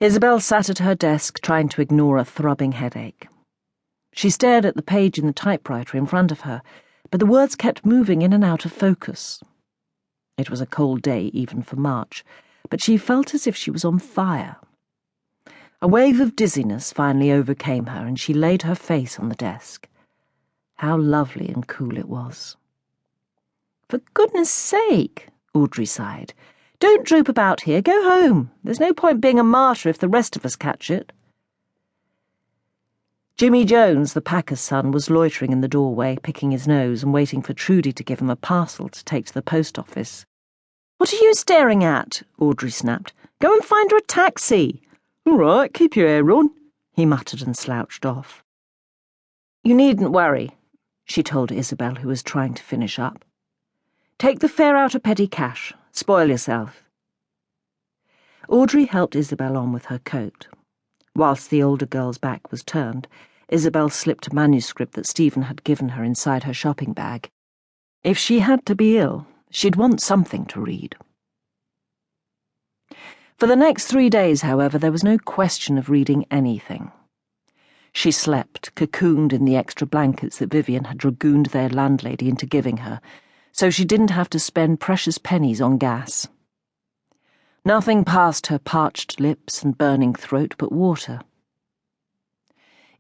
Isabel sat at her desk trying to ignore a throbbing headache. She stared at the page in the typewriter in front of her, but the words kept moving in and out of focus. It was a cold day, even for March, but she felt as if she was on fire. A wave of dizziness finally overcame her, and she laid her face on the desk. How lovely and cool it was. "For goodness sake," Audrey sighed. "Don't droop about here. Go home. There's no point being a martyr if the rest of us catch it." Jimmy Jones, the packer's son, was loitering in the doorway, picking his nose and waiting for Trudy to give him a parcel to take to the post office. "What are you staring at?" Audrey snapped. "Go and find her a taxi." "All right, keep your hair on," he muttered and slouched off. "You needn't worry," she told Isabel, who was trying to finish up. "Take the fare out of petty cash. Spoil yourself." Audrey helped Isabel on with her coat. Whilst the older girl's back was turned, Isabel slipped a manuscript that Stephen had given her inside her shopping bag. If she had to be ill, she'd want something to read. For the next 3 days, however, there was no question of reading anything. She slept, cocooned in the extra blankets that Vivian had dragooned their landlady into giving her, so she didn't have to spend precious pennies on gas. Nothing passed her parched lips and burning throat but water.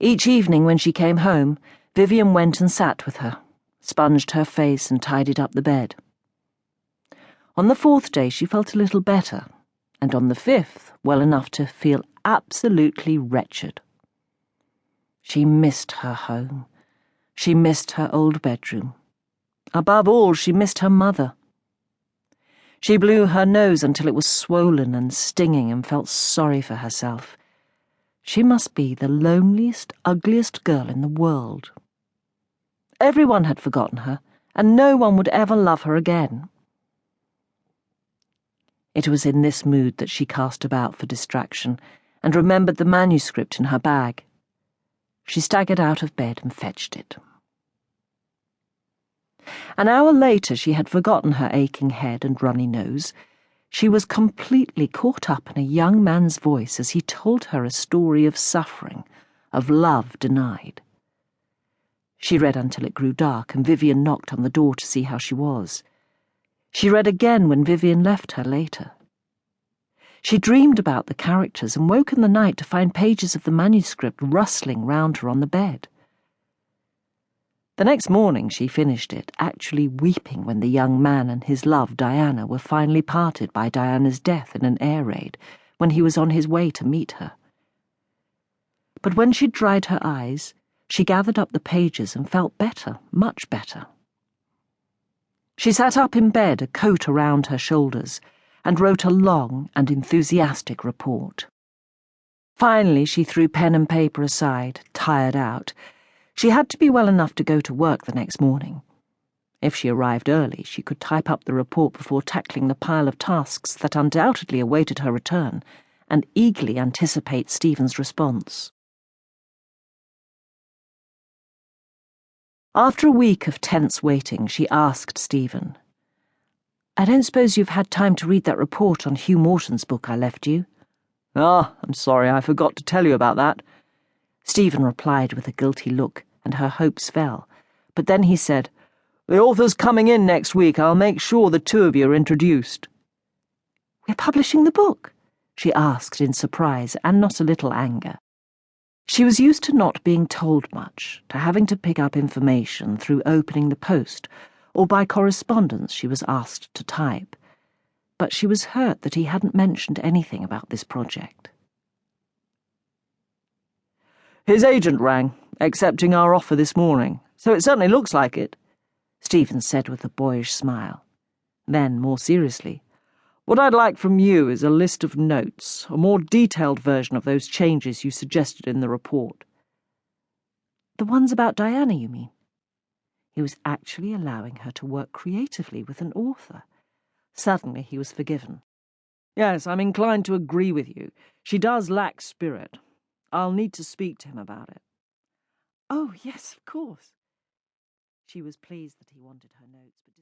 Each evening when she came home, Vivian went and sat with her, sponged her face and tidied up the bed. On the 4th day she felt a little better, and on the 5th well enough to feel absolutely wretched. She missed her home. She missed her old bedroom. Above all, she missed her mother. She blew her nose until it was swollen and stinging and felt sorry for herself. She must be the loneliest, ugliest girl in the world. Everyone had forgotten her, and no one would ever love her again. It was in this mood that she cast about for distraction and remembered the manuscript in her bag. She staggered out of bed and fetched it. An hour later she had forgotten her aching head and runny nose. She was completely caught up in a young man's voice as he told her a story of suffering, of love denied. She read until it grew dark, and Vivian knocked on the door to see how she was. She read again when Vivian left her later. She dreamed about the characters and woke in the night to find pages of the manuscript rustling round her on the bed. The next morning she finished it, actually weeping when the young man and his love, Diana, were finally parted by Diana's death in an air raid when he was on his way to meet her. But when she'd dried her eyes, she gathered up the pages and felt better, much better. She sat up in bed, a coat around her shoulders, and wrote a long and enthusiastic report. Finally she threw pen and paper aside, tired out. She had to be well enough to go to work the next morning. If she arrived early, she could type up the report before tackling the pile of tasks that undoubtedly awaited her return, and eagerly anticipate Stephen's response. After a week of tense waiting, she asked Stephen, "I don't suppose you've had time to read that report on Hugh Morton's book I left you?" "Ah, I'm sorry, I forgot to tell you about that," Stephen replied with a guilty look, and her hopes fell. But then he said, "The author's coming in next week. I'll make sure the two of you are introduced." "We're publishing the book?" she asked in surprise and not a little anger. She was used to not being told much, to having to pick up information through opening the post or by correspondence she was asked to type. But she was hurt that he hadn't mentioned anything about this project. "His agent rang, accepting our offer this morning, so it certainly looks like it," Stephen said with a boyish smile. Then, more seriously, "What I'd like from you is a list of notes, a more detailed version of those changes you suggested in the report." "The ones about Diana, you mean?" He was actually allowing her to work creatively with an author. Suddenly he was forgiven. "Yes, I'm inclined to agree with you. She does lack spirit. I'll need to speak to him about it." "Oh, yes, of course." She was pleased that he wanted her notes, but